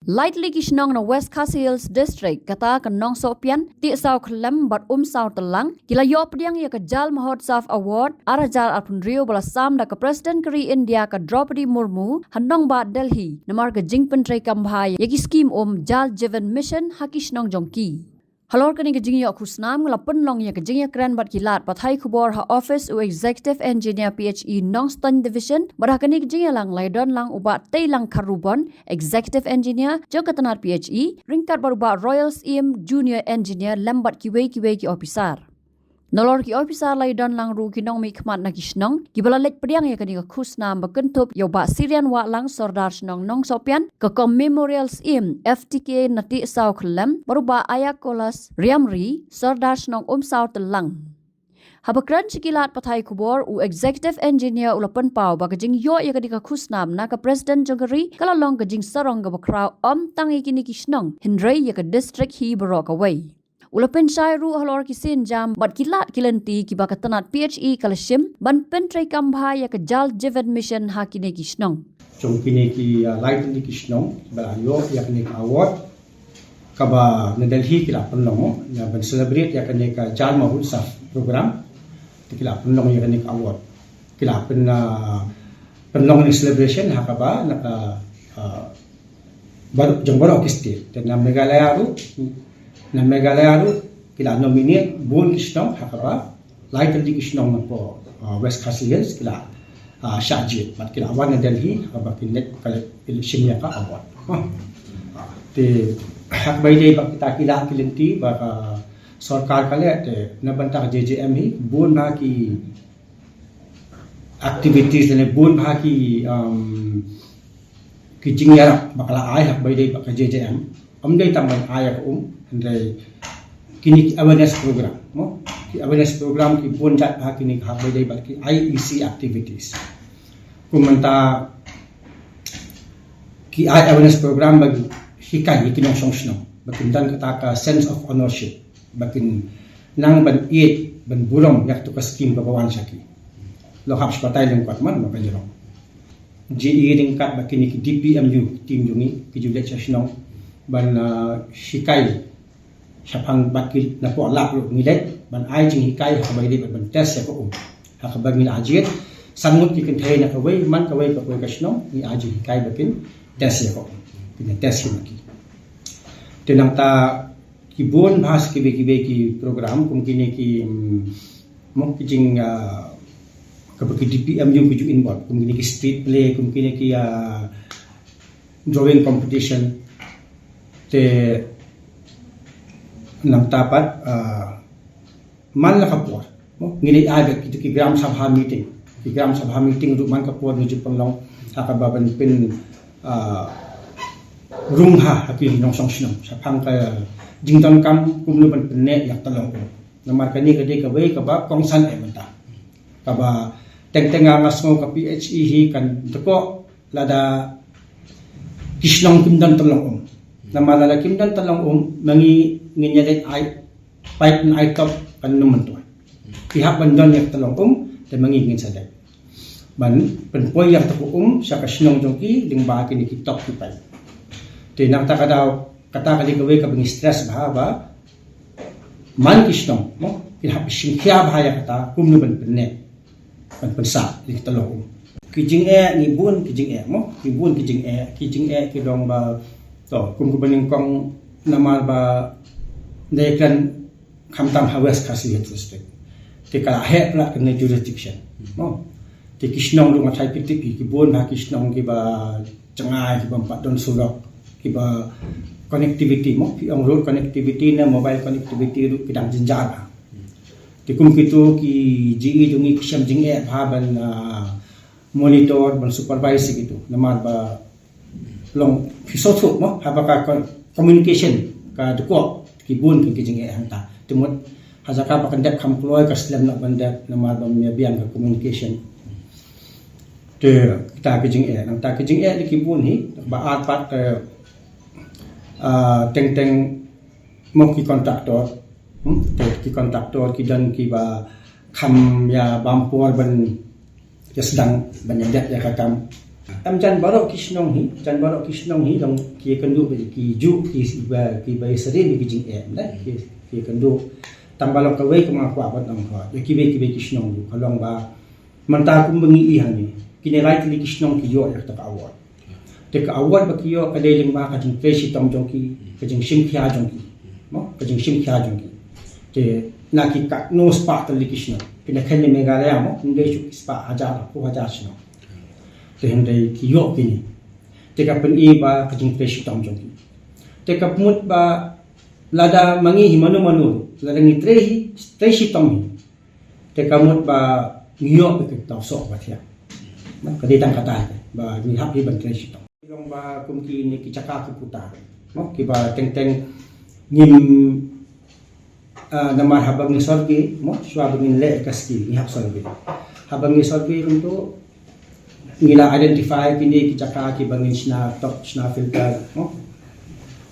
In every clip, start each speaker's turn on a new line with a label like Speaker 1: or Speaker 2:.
Speaker 1: Lightly kishnong na West Khasi Hills District kata kanong sopian ti saw klem bat saw telang kila yopdiang ya kajal Mahotsav Award arajal apun Rio balasam da ka President kari India ka Draupadi Murmu hanong ba Delhi namar ka jingpen tray kambhay yaki scheme Jal Jeevan Mission hakishnong jongki. Halor kani kajingya kusnam ngalapan long ya kajingya kran bat kilat pathai kubor ha office u executive engineer PHE Nongston division barah kani kajingya lang laidon lang ubat tay lang karubon executive engineer jokatanat PHE ringkat baruba Royal EM junior engineer lambat kiwe ki officer. Nolor ki officer laidon lang ru kinong mi khmat na kishnong gibalalek priang ya kani kusnam bakentup yo ba Syrian wa lang sordar snong nong sopian ka memorials im FTK nati saw khlem baruba ayakolas riamri sordar snong saw telang habakran sikilat pathai kubor u executive engineer ulapan pau bagajing yo ya kani kusnam na ka president jogari kala long gajing sarong ga bakraw tangi kini kishnong hindray ya ka district hi barok away. Ulapin syairu halor kisin jam bat kilat kilanti kibakatanat PHE kalashim ban pentray kambha ya ka Jal Jeevan Mission hakine kishnong.
Speaker 2: Chung kini ki light ni kishnong balayo ya kini ka award kaba na Delhi kila punong na ban celebrate ya kini ka Jal Mahotsav program kila punong ya kini ka award kila pun punong ni celebration hakaba naka baru jong baru kisti dan na Meghalaya ru kila nominate Bun Kishnong hakaba light di Kishnong na po West Khasi Hills kila Shahjit mat kila awan na Delhi hakaba kinet kala shimya ka award te hakbay day bak kita kila kilinti baka sarkar kale te nabanta ka JJM hi Bun ba ki activities ne Bun ba ki kijingyara bakala ay hakbay day bak ka JJM amday tamban aya ko andai kini awareness program ki awareness program ki bonjat ha kini ha dai balki IEC activities kumanta ki awareness program bagi hikai kinong songsno bakin dan kata ka sense of ownership bakin nang ban it ban bulong yak to ka scheme babawan saki lo haps patay lang kwat man mapajero GE ring kat bakin ki DPMU team jungi ki julet sesno ban hikai sapang bakil na po alak lo ngilet ban ay jing hikay hakabay di ban test ya ko hakabag ni ajit sangut ki kentay na kaway man kaway pa ko kasno ni ajit hikay bakin test ya ko pina test ki maki tinang ta kibon bahas ki ki program kum kini ki mo kijing kabaki DPMU ki ju involved kum kini ki street play kum kini ki drawing competition te nang tapat man la kapwa ngini agak itu ki gram sabha meeting ru man kapwa nu jupanglong hakababan pin rungha haki nong songsnong sapang ka jington kam kumnu ban penne yak talong ko namar kani kade ka wei ka ba kongsan e menta ka ba tengtenga ngasmo ka PHE hi kan teko lada kisnong kimdan talong namala la kimdan talong mangi nginyalit ay pipe na ay top panuman to ihap bandon yak talong te mangingin sa dek ban penpoy yak to sa kasnong jongki ding ba kini ki top ki pipe te nang ta daw kata kali gawe ka bing stress ba man kisnong mo ihap singkya ba ya kata kumno ban penne ban pensa dik talong kijing ni bun kijing mo kijing ki dong ba to kum baning kong namal ba they kan kamtam West Khasi Hills district te kala he pla kan jurisdiction te kisnong lu matai pitik ki bon ha kisnong ki ba changai ki ba patton surok ki ba connectivity ki road connectivity na mobile connectivity ru kidang jinjara te kum kitu ki GE dungi kisham jing ban monitor ban supervise gitu namar ba long fisotu habaka communication ka duko kibun kijing hanta timot hazaka pakandap kamploy kaslam na bandat na marbam biang ka communication te ta kijing nang ta kijing ni kibun hi baat pat teng mo ki kontraktor ki kontraktor ki dan ki ba kham ya bampor ban ya sedang banyak ya kakam jan barok kisnong hi long ki kandu ki ju ki bai sari ni jing em da ki kandu tambalok ka wei kuma kwa bat nang kha ki be kisnong du kalong ba manta kum bangi i hani ki ne right li kisnong ki yo yak ta award te ka award ba ki yo ka de ling ba ka jing fresh tom jong ki ka jing sim khia jong ki mo ka jing sim khia jong ki te na ki ka no spa ta li kisnong ki ne khen ni Meghalaya mo nde chu spa hajar sino te hendai ki yo kini te ka pen i ba ka jing fresh tom jong ki te ka pumut ba lada mangi hi manu lada ngi trehi tom hi te ka mut ba ngio pe ka so ba thia ka di tang kata ba ni hap hi ban trehi tom long ba kum ki ni ki chaka ku puta mo ki ba teng nim namar habang ni sorgi mo shwa bangin le kaski ni hap sorgi habang ni sorgi untuk ngila identify kini ki chaka ki bangin sna top sna filter mo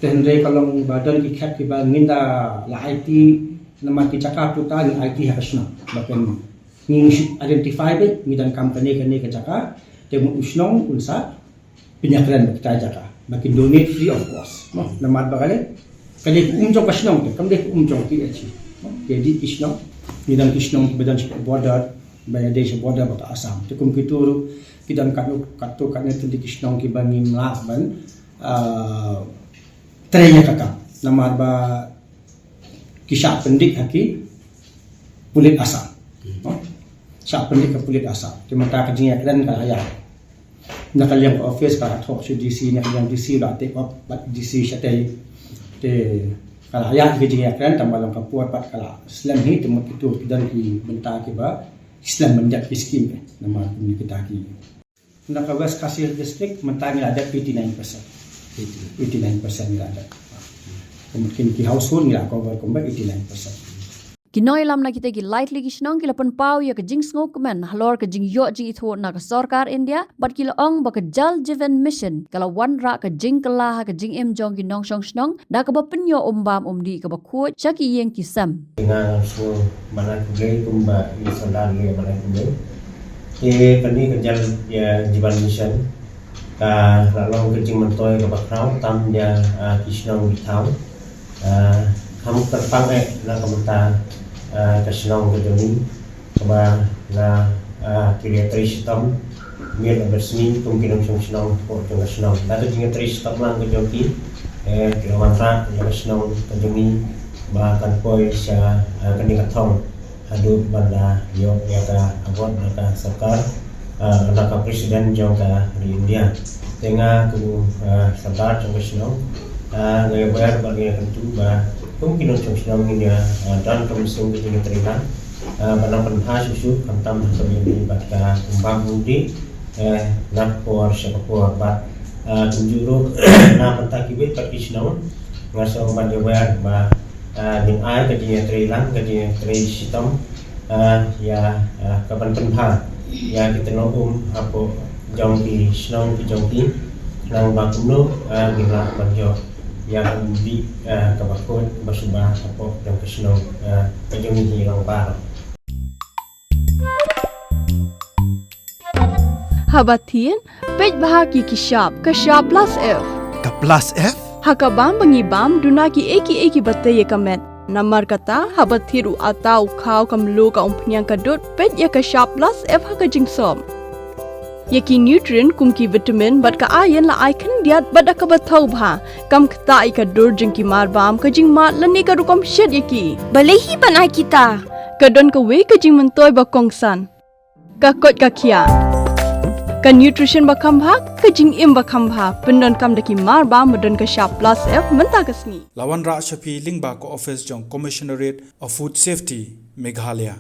Speaker 2: tenre kalong badan ki khat ki bangin da la IT namar ki chaka puta ni IT hasna bakan ni identify be ni dan company kene ki chaka temu usnong unsa pinyakran kita jaka makin donate free of cost no namar bagale kali umjong kasnong kam de umjong ki achi jadi kisnong ni dan kisnong badan border Bangladesh border bata Assam te kum kituru kidan katu tu di kisnong ki bani mlak ban trenya kakak namar ba kisah pendik haki pulit Assam syak pendik ke pulit Assam te mata ka jing yakran ka aya nakaliang ka office ka thok su DC nakaliang DC la take up but DC shatai te kala aya ki jing yakran tambalang ka puat pat kala Islam hi temut itu kidan ki benta ki ba Islam menjak miskin nama kami kita ki naka West Kasih district mentang ada 89% ada mungkin ki household nila cover kumba 89%.
Speaker 1: Kinoy lam na kita ki lightly kisnong kila pen pau ya ka jing sngo kemen halor ka jing yo ji itho na ka sarkar India bat kila ong ba ka jal jiven mission kala wan ra ka jing kala ka jing em jong ki nong shong snong da ka ba penyo umbam umdi ka ba khu chaki yeng ki sam
Speaker 3: dengan so mana kugai kumba ini solar le mana kugai ke pani ka jal ya jivan mission ka lalong ka jing mentoy ka ba krau tam ya kisnong bitau kamu terpang na kamata kasnong gedoni kaba na kiriatris tam mir bersni tum kinong snong ko jong snong datu jinga tris tam lang gejoki kilometer ya snong tajumi ba kan poi sya kani kathong hadu banda yo ya ka abot na ka sarkar na ka presiden jong ka di India tenga ku sarkar jong snong ngai bayar bagi tentu ba kum kinong snong ini dan komisung di terima pada penha susu kantam kami batka kumbang mudi nak por syapor bat tunjuro na pentakibe pakisnaun ngaso banjawar ba ning ai ka dia trilang ka dia tri sitom ya kapan penha ya kita no apo jongki snong ki jongki nang bakuno gila banjo yang di kabakot basubah apo yang kesnong kajong hirang bar
Speaker 4: Habatin pej bahagi kishap kashap plus F
Speaker 5: ka plus F
Speaker 4: hakabam bangibam dunaki eki batay kamet namar kata habathiru atau khaw kamlu ka umpnyang kadut pej ya kashap plus F hakajing som yaki nutrient kumki vitamin bat ka ayan la icon diat bada ka bathau bha kam khta ka dur jingki marbam ka jing mat lani ka rukom shed yaki balehi banai kita kadon ka we ka jing mentoy ba kongsan ka kot ka khia ka nutrition ba khambha ka jing im ba khambha pendon kam daki marbam modon ka sharp plus F menta kasni
Speaker 5: lawan ra shapi lingba ko office jong commissionerate of food safety Meghalaya